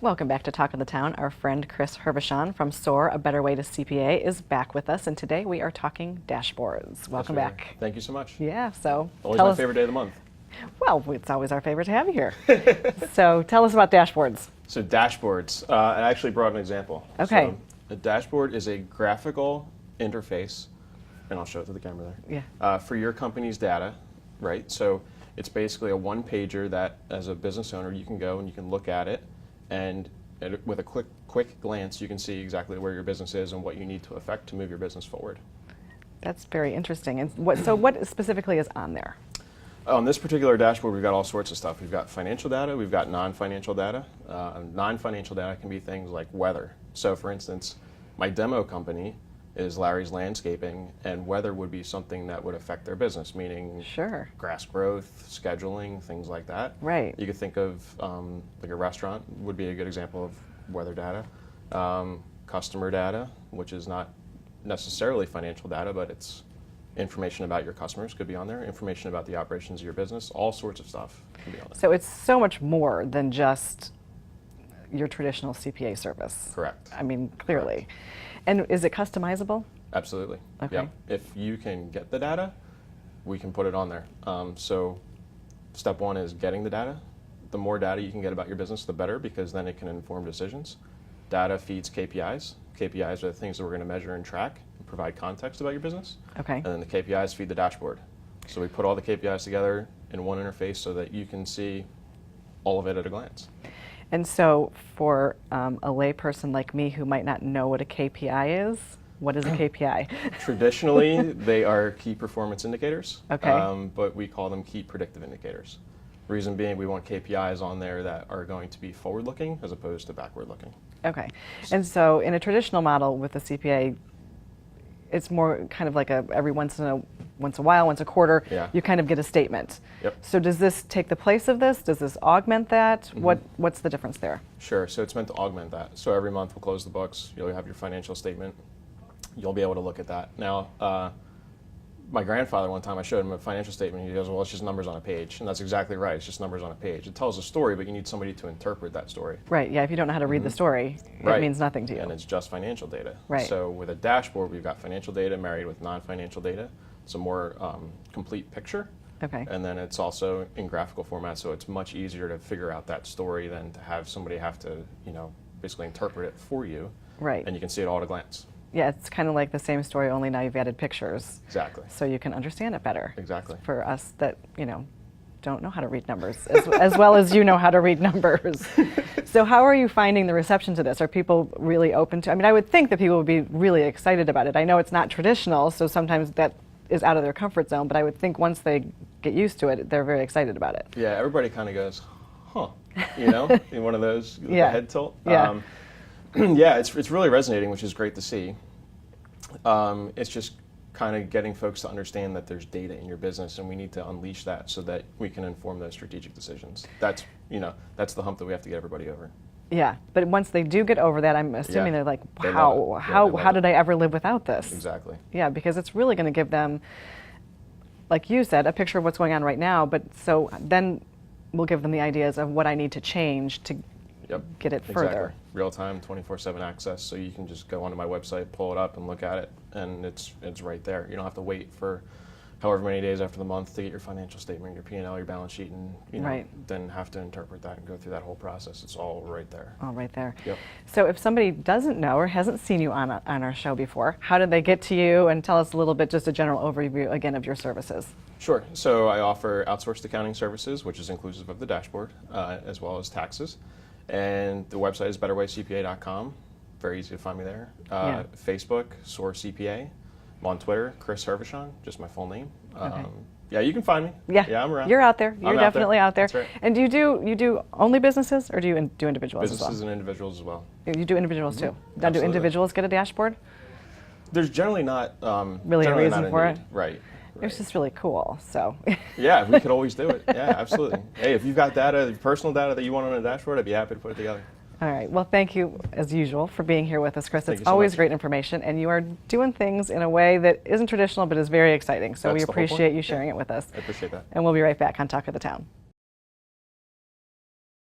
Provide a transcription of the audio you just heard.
Welcome back to Talk of the Town. Our friend Chris Hervishon from SOAR, A Better Way to CPA, is back with us, and today we are talking dashboards. Welcome back. Thank you so much. Yeah, so always my favorite day of the month. Well, it's always our favorite to have you here. So tell us about dashboards. So dashboards, I actually brought an example. Okay. So a dashboard is a graphical interface, and I'll show it to the camera there. Yeah. For your company's data, right? So it's basically a one-pager that, as a business owner, you can go and you can look at it, and with a quick glance, you can see exactly where your business is and what you need to affect to move your business forward. That's very interesting. And what specifically is on there? On this particular dashboard, we've got all sorts of stuff. We've got financial data, we've got non-financial data. Non-financial data can be things like weather. So for instance, my demo company is Larry's Landscaping, and weather would be something that would affect their business, meaning sure, grass growth, scheduling, things like that. Right. You could think of like a restaurant would be a good example of weather data. Customer data, which is not necessarily financial data, but it's information about your customers could be on there, information about the operations of your business, all sorts of stuff can be on there. So it's so much more than just your traditional CPA service. Correct. I mean, clearly. Correct. And is it customizable? Absolutely. Okay. Yep. If you can get the data, we can put it on there. So step one is getting the data. The more data you can get about your business, the better, because then it can inform decisions. Data feeds KPIs. KPIs are the things that we're going to measure and track and provide context about your business. Okay. And then the KPIs feed the dashboard. So we put all the KPIs together in one interface so that you can see all of it at a glance. And so for a lay person like me who might not know what a KPI is, what is a KPI? Traditionally, they are key performance indicators, okay. But we call them key predictive indicators. Reason being, we want KPIs on there that are going to be forward-looking as opposed to backward-looking. Okay. And so in a traditional model with the CPA, it's more kind of like every once a while, once a quarter, yeah. You kind of get a statement. Yep. So does this take the place of this? Does this augment that? Mm-hmm. What's the difference there? Sure. So it's meant to augment that. So every month we'll close the books. You'll have your financial statement. You'll be able to look at that. Now, my grandfather, one time I showed him a financial statement. He goes, well, it's just numbers on a page. And that's exactly right. It's just numbers on a page. It tells a story, but you need somebody to interpret that story. Right. Yeah. If you don't know how to read the story, right. It means nothing to you. And it's just financial data. Right. So with a dashboard, we've got financial data married with non-financial data. It's a more complete picture. Okay. And then it's also in graphical format, so it's much easier to figure out that story than to have somebody have to, basically interpret it for you. Right. And you can see it all at a glance. Yeah, it's kind of like the same story, only now you've added pictures. Exactly. So you can understand it better. Exactly. For us that, don't know how to read numbers, as well as you know how to read numbers. So how are you finding the reception to this? Are people really open to, I would think that people would be really excited about it. I know it's not traditional, so sometimes that is out of their comfort zone, but I would think once they get used to it, they're very excited about it. Yeah, everybody kind of goes, huh, in one of those, with yeah. the head tilt. Yeah. Yeah, it's really resonating, which is great to see. It's just kind of getting folks to understand that there's data in your business, and we need to unleash that so that we can inform those strategic decisions. That's the hump that we have to get everybody over. Yeah, but once they do get over that, I'm assuming they're like, wow, how did I ever live without this? Exactly. Yeah, because it's really going to give them, like you said, a picture of what's going on right now, but so then we'll give them the ideas of what I need to change to get it further. Exactly. Real-time, 24/7 access, so you can just go onto my website, pull it up, and look at it, and it's right there. You don't have to wait for however many days after the month to get your financial statement, your P&L, your balance sheet, and then have to interpret that and go through that whole process. It's all right there. All right there. Yep. So if somebody doesn't know or hasn't seen you on our show before, how did they get to you? And tell us a little bit, just a general overview again of your services. Sure. So I offer outsourced accounting services, which is inclusive of the dashboard, as well as taxes. And the website is betterwaycpa.com. Very easy to find me there. Facebook, SOAR CPA. I'm on Twitter, Chris Hervishon, just my full name. Okay. Yeah, you can find me. Yeah, I'm around. You're out there. You're definitely out there. That's right. And do you do only businesses, or do you do individuals as well? Businesses and individuals as well. You do individuals too. Now, Absolutely. do individuals get a dashboard? There's generally not really a reason for it. Right. It's just really cool. So. Yeah, we could always do it. Yeah, absolutely. Hey, if you've got data, personal data that you want on a dashboard, I'd be happy to put it together. All right. Well, thank you, as usual, for being here with us, Chris. Thank It's you so always much. great information, and you are doing things in a way that isn't traditional but is very exciting. So That's we the whole point. appreciate you sharing it with us. I appreciate that. And we'll be right back on Talk of the Town.